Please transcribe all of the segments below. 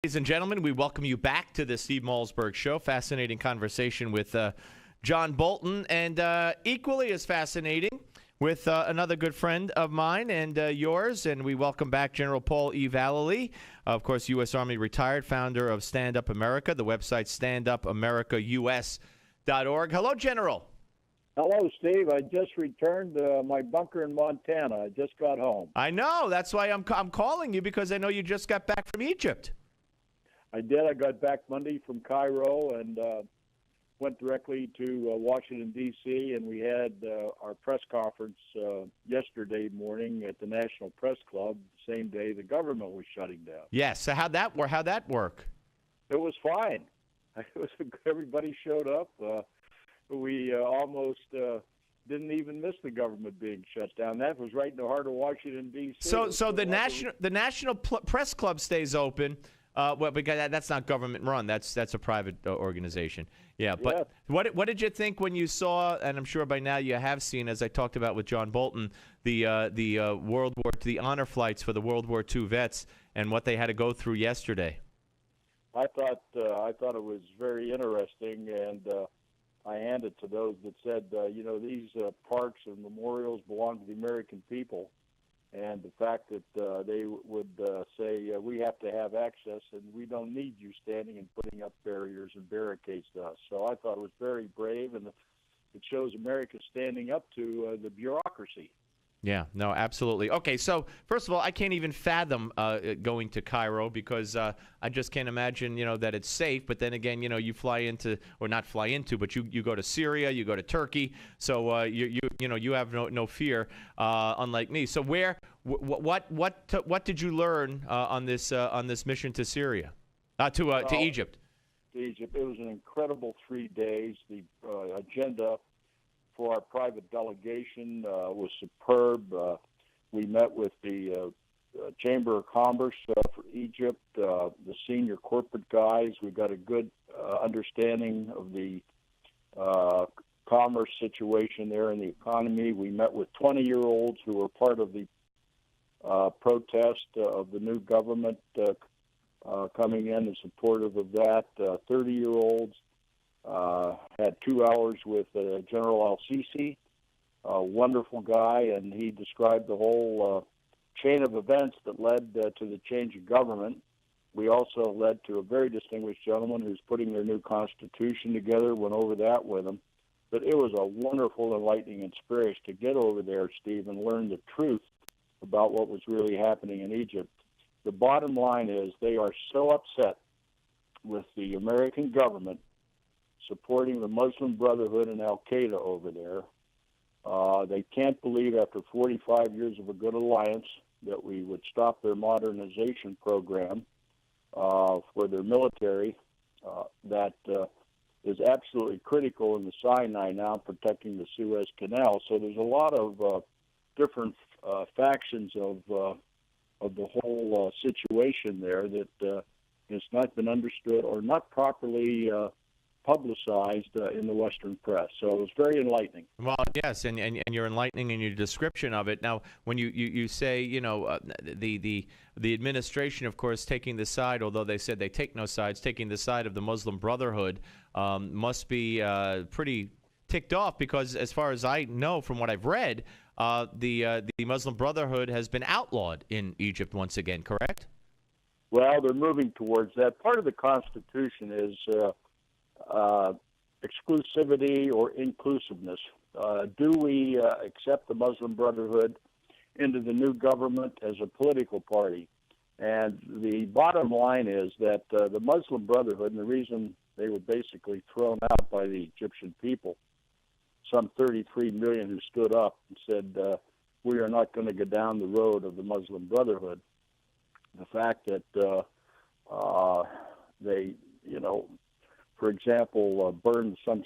Ladies and gentlemen, we welcome you back to the Steve Malzberg Show. Fascinating conversation with John Bolton, and equally as fascinating with another good friend of mine and yours. And we welcome back General Paul E. Vallely, of course, U.S. Army retired, founder of Stand Up America, the website standupamericaus.org. Hello, General. Hello, Steve. I just returned to my bunker in Montana. I just got home. I know. That's why I'm calling you, because I know you just got back from Egypt. I did. I got back Monday from Cairo and went directly to Washington, D.C., and we had our press conference yesterday morning at the National Press Club, the same day the government was shutting down. Yes. So how'd that work? It was fine. Everybody showed up. We almost didn't even miss the government being shut down. That was right in the heart of Washington, D.C. So the National Press Club stays open. Well, because that's not government run. That's a private organization. Yeah, but yeah. What did you think when you saw, and I'm sure by now you have seen, as I talked about with John Bolton, the honor flights for the World War II vets and what they had to go through yesterday? I thought it was very interesting, and I handed to those that said, these parks and memorials belong to the American people. And the fact that they would say, we have to have access and we don't need you standing and putting up barriers and barricades to us. So I thought it was very brave, and it shows America standing up to the bureaucracy. Yeah, no, absolutely. Okay, so first of all, I can't even fathom going to Cairo, because I just can't imagine, that it's safe. But then again, you fly into, or not fly into, but you go to Syria, you go to Turkey, so you have no fear, unlike me. So what did you learn on this mission to Syria, to Egypt? To Egypt, it was an incredible 3 days. The agenda for our private delegation was superb. We met with the Chamber of Commerce for Egypt, the senior corporate guys. We got a good understanding of the commerce situation there in the economy. We met with 20-year-olds who were part of the protest of the new government coming in and supportive of that. 30-year-olds. Had 2 hours with General Al-Sisi, a wonderful guy, and he described the whole chain of events that led to the change of government. We also led to a very distinguished gentleman who's putting their new constitution together, went over that with him. But it was a wonderful, enlightening experience to get over there, Steve, and learn the truth about what was really happening in Egypt. The bottom line is they are so upset with the American government supporting the Muslim Brotherhood and Al-Qaeda over there. They can't believe after 45 years of a good alliance that we would stop their modernization program for their military that is absolutely critical in the Sinai now, protecting the Suez Canal. So there's a lot of different factions of the whole situation there that has not been understood or not properly publicized in the Western press. So it was very enlightening. Well, yes, and you're enlightening in your description of it. Now, when you say, the administration, of course, taking the side, although they said they take no sides, taking the side of the Muslim Brotherhood must be pretty ticked off, because as far as I know from what I've read, the Muslim Brotherhood has been outlawed in Egypt once again, correct? Well, they're moving towards that. Part of the Constitution is exclusivity or inclusiveness. Do we accept the Muslim Brotherhood into the new government as a political party? And the bottom line is that the Muslim Brotherhood, and the reason they were basically thrown out by the Egyptian people, some 33 million who stood up and said, we are not going to go down the road of the Muslim Brotherhood. The fact that they, for example, burned some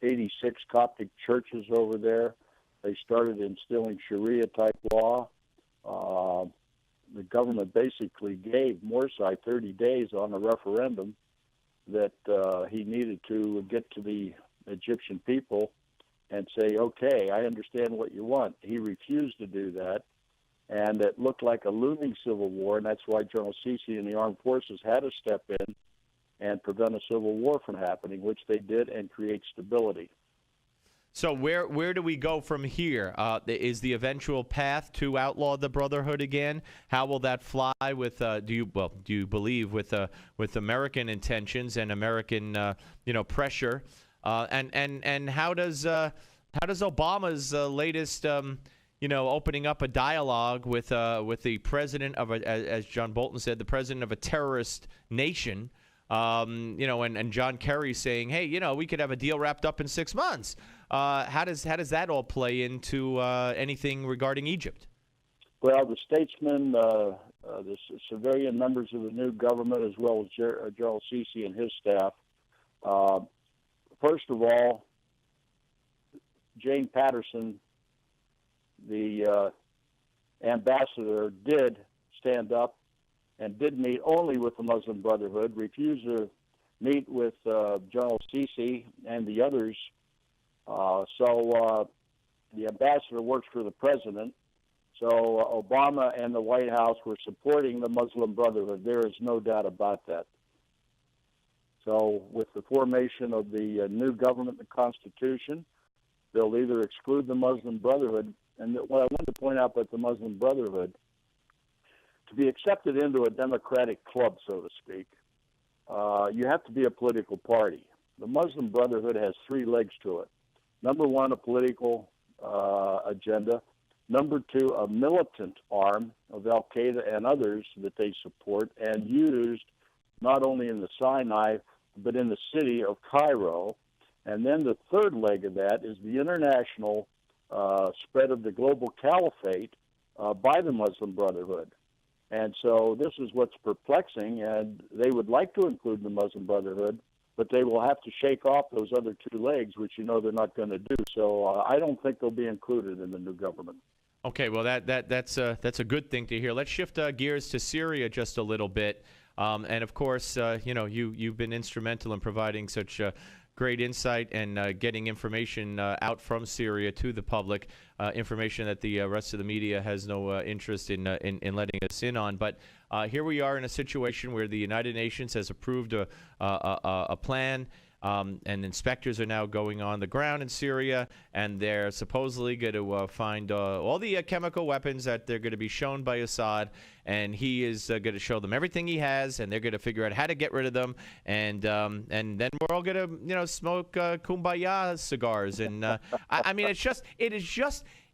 86 Coptic churches over there. They started instilling Sharia-type law. The government basically gave Morsi 30 days on a referendum that he needed to get to the Egyptian people and say, okay, I understand what you want. He refused to do that. and it looked like a looming civil war, and that's why General Sisi and the armed forces had to step in and prevent a civil war from happening, which they did, and create stability. So where do we go from here? Is the eventual path to outlaw the Brotherhood again? How will that fly with? Do you believe with American intentions and American pressure? And how does Obama's latest opening up a dialogue with the president of as John Bolton said, the president of a terrorist nation? And John Kerry saying, hey, we could have a deal wrapped up in 6 months. How does that all play into anything regarding Egypt? Well, the statesmen, the civilian members of the new government, as well as General Sisi and his staff, first of all, Jane Patterson, the ambassador, did stand up and did meet only with the Muslim Brotherhood, refused to meet with General Sisi and the others. So the ambassador works for the president. So Obama and the White House were supporting the Muslim Brotherhood. There is no doubt about that. So with the formation of the new government and Constitution, they'll either exclude the Muslim Brotherhood. And what I wanted to point out about the Muslim Brotherhood, to be accepted into a democratic club, so to speak, you have to be a political party. The Muslim Brotherhood has three legs to it. Number one, a political agenda. Number two, a militant arm of Al-Qaeda and others that they support and used not only in the Sinai, but in the city of Cairo. And then the third leg of that is the international spread of the global caliphate by the Muslim Brotherhood. And so this is what's perplexing, and they would like to include the Muslim Brotherhood, but they will have to shake off those other two legs, which they're not going to do. So I don't think they'll be included in the new government. Okay, well, that's a good thing to hear. Let's shift gears to Syria just a little bit. And, of course, you've been instrumental in providing such great insight and getting information out from Syria to the public, information that the rest of the media has no interest in letting us in on. But here we are in a situation where the United Nations has approved a plan, and inspectors are now going on the ground in Syria, and they're supposedly going to find all the chemical weapons that they're going to be shown by Assad, and he is going to show them everything he has, and they're going to figure out how to get rid of them, and then we're all going to smoke kumbaya cigars, and I mean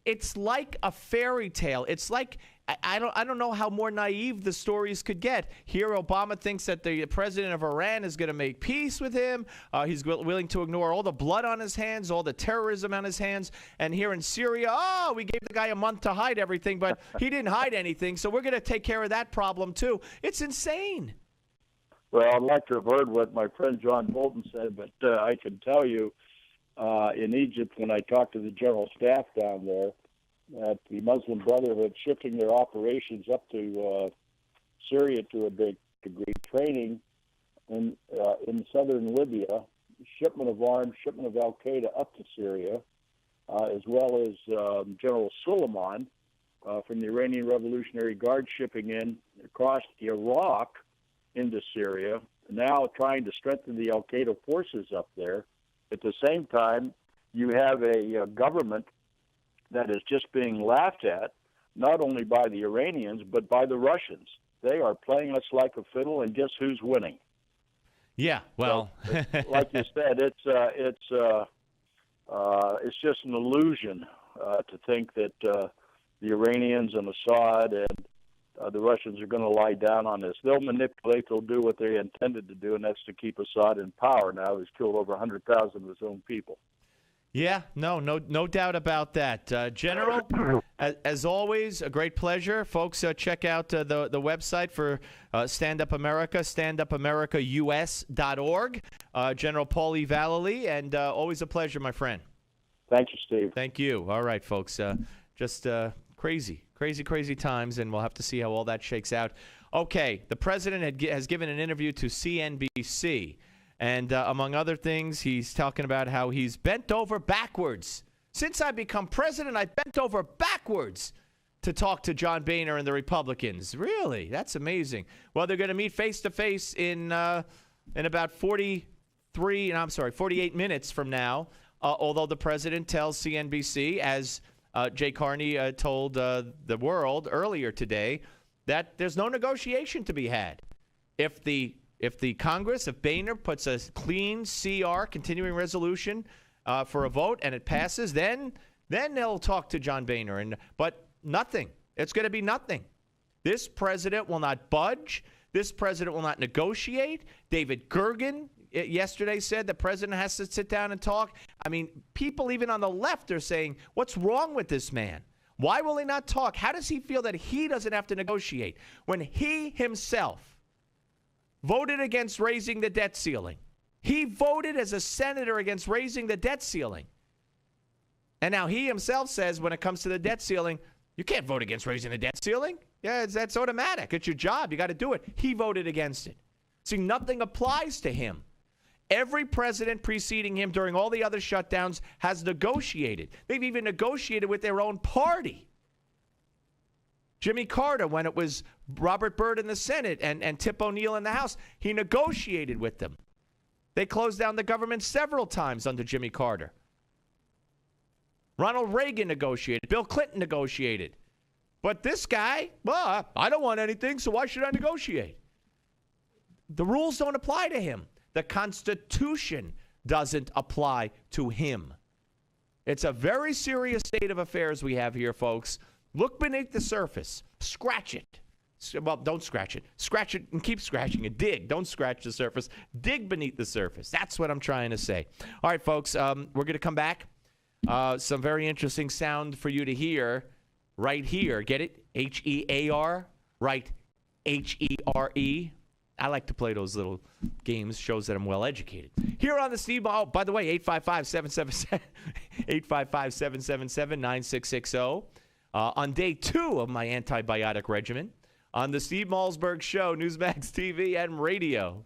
it's like a fairy tale. It's like I don't know how more naive the stories could get. Here, Obama thinks that the president of Iran is going to make peace with him. He's willing to ignore all the blood on his hands, all the terrorism on his hands. And here in Syria, we gave the guy a month to hide everything, but he didn't hide anything. So we're going to take care of that problem too. It's insane. Well, I'd like to have heard what my friend John Bolton said, but I can tell you, in Egypt, when I talked to the general staff down there, that the Muslim Brotherhood shifting their operations up to Syria to a big degree, training in southern Libya, shipment of arms, shipment of Al-Qaeda up to Syria, as well as General Suleiman from the Iranian Revolutionary Guard shipping in across Iraq into Syria, now trying to strengthen the Al-Qaeda forces up there. At the same time, you have a government that is just being laughed at, not only by the Iranians, but by the Russians. They are playing us like a fiddle, and guess who's winning? Yeah, well, so, like you said, it's just an illusion to think that the Iranians and Assad and the Russians are going to lie down on this. They'll manipulate, they'll do what they intended to do, and that's to keep Assad in power now. He's killed over 100,000 of his own people. Yeah, no doubt about that. General, as always, a great pleasure. Folks, check out the website for Stand Up America, standupamericaus.org. General Paulie Vallely, and always a pleasure, my friend. Thank you, Steve. Thank you. All right, folks, just crazy times, and we'll have to see how all that shakes out. Okay, the president has given an interview to CNBC. And among other things, he's talking about how he's bent over backwards. Since I become president, I bent over backwards to talk to John Boehner and the Republicans. Really? That's amazing. Well, they're going to meet face-to-face in about 48 minutes from now, although the president tells CNBC, as Jay Carney told the World earlier today, that there's no negotiation to be had. If the Congress, if Boehner puts a clean CR, continuing resolution, for a vote and it passes, then they'll talk to John Boehner. But nothing. It's going to be nothing. This president will not budge. This president will not negotiate. David Gergen yesterday said the president has to sit down and talk. I mean, people even on the left are saying, what's wrong with this man? Why will he not talk? How does he feel that he doesn't have to negotiate when he himself voted against raising the debt ceiling? He voted as a senator against raising the debt ceiling. And now he himself says when it comes to the debt ceiling, you can't vote against raising the debt ceiling. Yeah, that's automatic. It's your job. You got to do it. He voted against it. See, nothing applies to him. Every president preceding him during all the other shutdowns has negotiated. They've even negotiated with their own party. Jimmy Carter, when it was Robert Byrd in the Senate and Tip O'Neill in the House, he negotiated with them. They closed down the government several times under Jimmy Carter. Ronald Reagan negotiated. Bill Clinton negotiated. But this guy, well, I don't want anything, so why should I negotiate? The rules don't apply to him. The Constitution doesn't apply to him. It's a very serious state of affairs we have here, folks. Look beneath the surface. Scratch it. Well, don't scratch it. Scratch it and keep scratching it. Dig. Don't scratch the surface. Dig beneath the surface. That's what I'm trying to say. All right, folks, we're going to come back. Some very interesting sound for you to hear right here. Get it? H-E-A-R. Right. H-E-R-E. I like to play those little games. Shows that I'm well educated. Here on the Steve Ball. Oh, by the way, 855-777-9660. On day 2 of my antibiotic regimen. On the Steve Malzberg Show, Newsmax TV and radio.